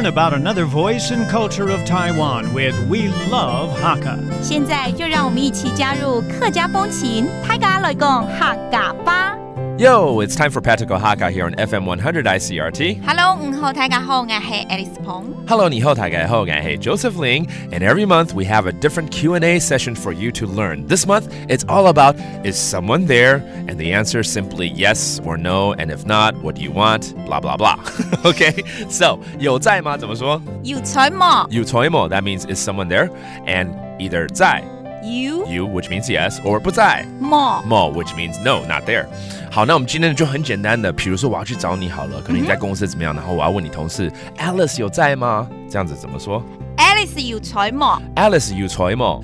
learn about another voice and culture of Taiwan with We Love Hakka. 现在就让我们一起加入客家风情，大家来讲客家吧。Yo, it's time for Practical Hakka here on FM 100 Icrt. Hello， 大家好，我是 Alice Pong. Hello, 你好，大家好，我是 Joseph Ling. And every month we have a different Q&A session for you to learn. This month, it's all about, is someone there? And the answer is simply yes or no. And if not, what do you want? Blah, blah, blah. Okay, so, 有在吗？怎么说？有在吗？有在吗？ That means, is someone there? And either 在 You, which means yes, or 不在 mo, which means no, not there. 好，那我们今天就很简单的，比如说我要去找你好了，可能你在公司怎么样，然后我要问你同事 Alice 有在吗？这样子怎么说 Alice 有在吗？ Alice 有在吗？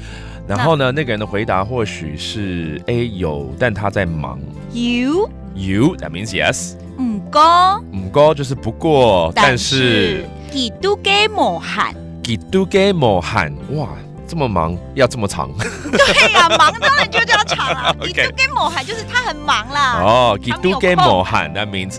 然后呢，那个人的回答或许是 A 有，但他在忙。You, that means yes. 唔過，唔過就是不過，但是佢都幾無閒。佢都幾無閒，哇！这么忙要这么长？对呀、忙当然就要长啊。佢都幾無閒就是他很忙啦。哦，佢都幾無閒 that means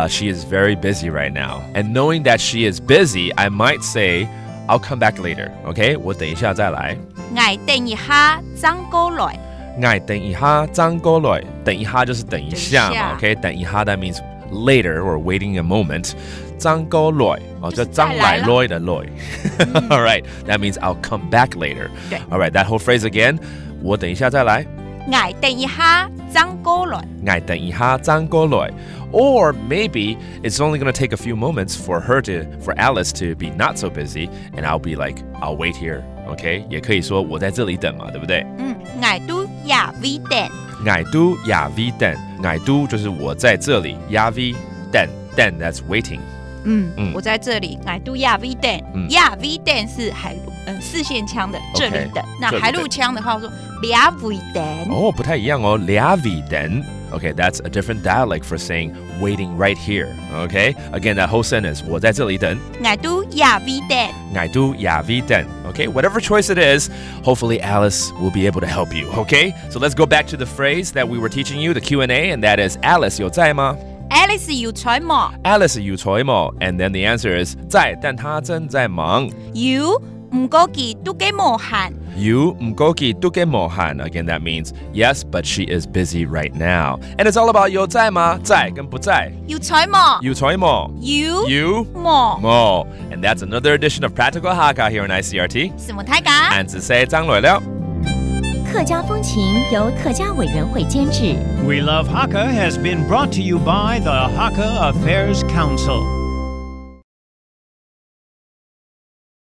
she is very busy right now. And knowing that she is busy, I might say, I'll come back later. Okay, 我等一下再来。我等一下張過來。我等一下張過來。等一下就是等一下嘛。Okay, 等一下 that means later or waiting a moment. 張過來哦，就張來來的來。All right, that means I'll come back later. All right, that whole phrase again. 我等一下再來。我等一下張過來。我等一下張過來。Or maybe it's only going to take a few moments for Alice to be not so busy, and I'll be like, I'll wait here. Okay? 也可以說我在這裡等嘛，對不對？我都也會等。我都也會等。我都就是我在這裡，也會等。等 that's waiting. 我在这里，我都也會等。也會等是海陸四線腔的這裡等。那海陸腔的話，我說也會等。哦，不太一樣哦，也會等。Okay, that's a different dialect for saying waiting right here. Okay, again, that whole sentence. 我在這裡等。我都也會等。我都也會等。Okay, whatever choice it is, hopefully Alice will be able to help you. Okay, so let's go back to the phrase that we were teaching you, the Q&A, and that is Alice 有在嗎？Alice 有在嗎 ？Alice 有在嗎 ？And then the answer is 在，但她正在忙。You 唔過佢都幾無閒。You 唔過佢都幾無閒。Again, that means yes, but she is busy right now. And it's all about 有在嗎？在跟不在。有在嗎？有在嗎 You 麼。And that's another edition of Practical Hakka here on ICRT. 什麼大家？俺只識張來了。客家風情由客家委員會監製。 We Love Hakka has been brought to you by the Hakka Affairs Council.